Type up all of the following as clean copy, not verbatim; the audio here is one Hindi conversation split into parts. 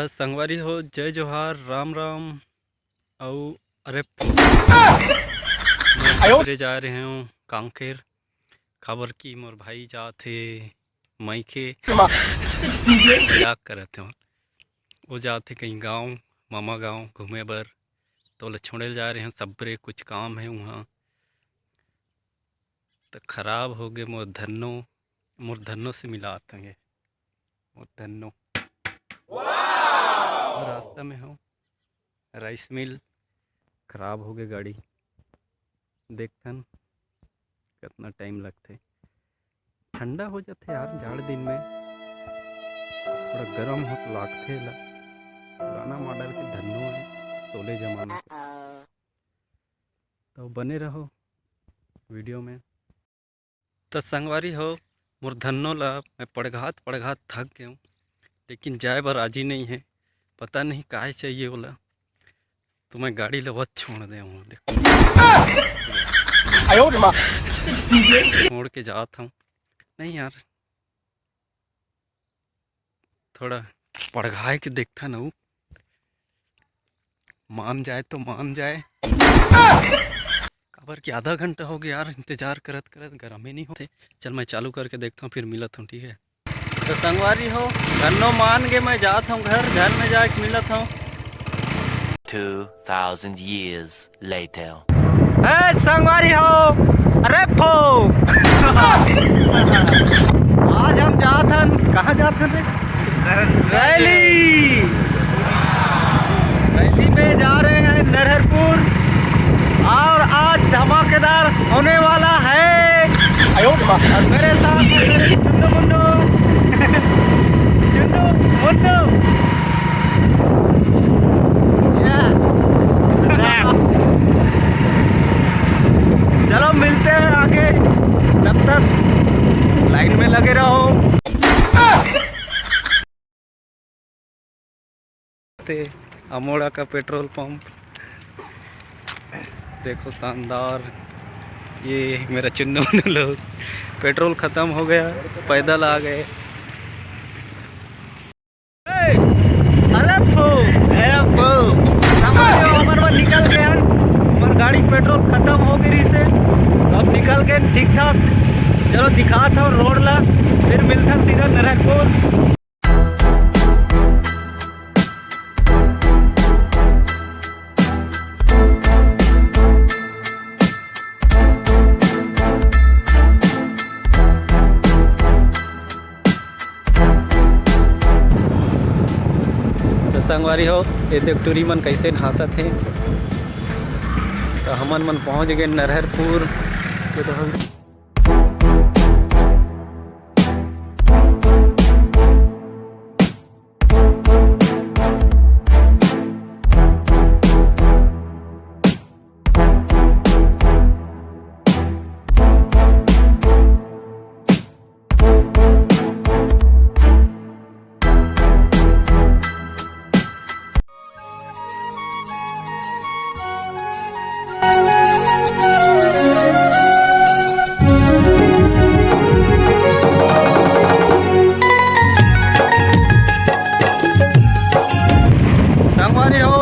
संगवारी हो, जय जोहार, राम राम। और अरे मैं जा रहे हूँ कांकेर, खबर की मोर भाई जाते मई के मजाक करते हो, वो जाते कहीं गांव, मामा गांव घूमे बर, तो ले छोड़े जा रहे हैं सबरे, कुछ काम है वहाँ। तो खराब हो गए मोर धनो से मिला आते मोर धनो। रास्ता में हो राइस मिल, खराब हो गई गाड़ी। देखथन कितना टाइम लगते, ठंडा हो जाते यार जाड़ दिन में, थोड़ा गर्म हो तो लागते ला। पुराना मॉडल के धन्नो है, सोले जमाने के। तो बने रहो वीडियो में। तो संगवारी हो, मोर धन्नो ला मैं पड़घात थक गया हूँ, लेकिन जाए बर राजी नहीं है। पता नहीं काहे चाहिए बोला, तो मैं गाड़ी लवत छोड़ दे हूँ। देखो छोड़ के जाता हूँ। नहीं यार, थोड़ा पड़घाए के देखता ना, मान जाए तो मान जाए। खबर कि आधा घंटा हो गया यार इंतजार करत गर्म ही नहीं होते। चल मैं चालू करके देखता हूँ, फिर मिलता हूँ, ठीक है। तो संगवारी हो, धन्नो मान के मैं जाता हूँ घर में जाके मिलता हूँ। 2000 years later. संगवारी हो, अरे फो आज हम जाथन, कहाँ जाथन रे? रैली में जा रहे हैं नरहरपुर, और आज धमाकेदार होने वाला है। और मेरे साथ चुन्नू मुन्नू चुन्नू मुन्नू। चलो मिलते हैं आगे, तब तक लाइन में लगे रहो। अमोड़ा का पेट्रोल पंप देखो, शानदार। ये मेरा चुन्नू लोग, पेट्रोल ख़त्म हो गया, पैदल आ गए। अरे हमारे निकल गए, हमारी गाड़ी पेट्रोल ख़त्म हो गई से, अब निकल गए ठीक ठाक। चलो दिखाता हूँ रोड ला, फिर मिलता सीधा नरहरपुर। संगवारी हो, ये देख टूरी मन कैसे हंसत है। तो हमन मन पहुंच गए नरहरपुर।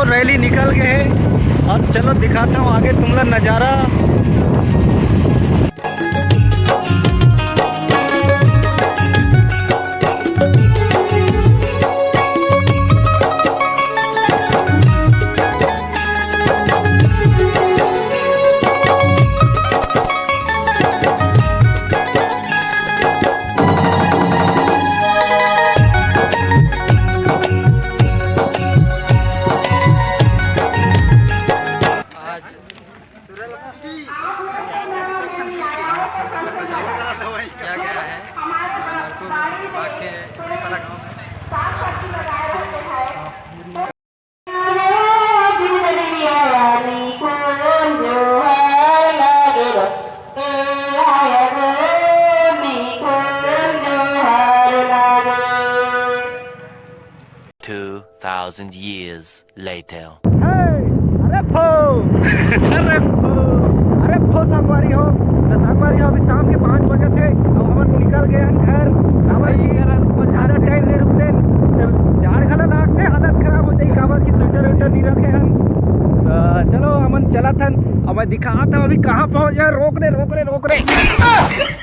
रैली निकल गए, अब चलो दिखाता हूँ आगे तुमला नज़ारा। क्या क्या है Thousand years later. अरे फो संगवारी हो, अभी शाम के 5 बजे थे, अब हम निकल गए घर। ज़्यादा टाइम नहीं रुकते, झाड़ खला लागते, हालत मैं दिखाता हूँ अभी कहाँ पहुँच जाए। रोक रे रोक रे रोक रे।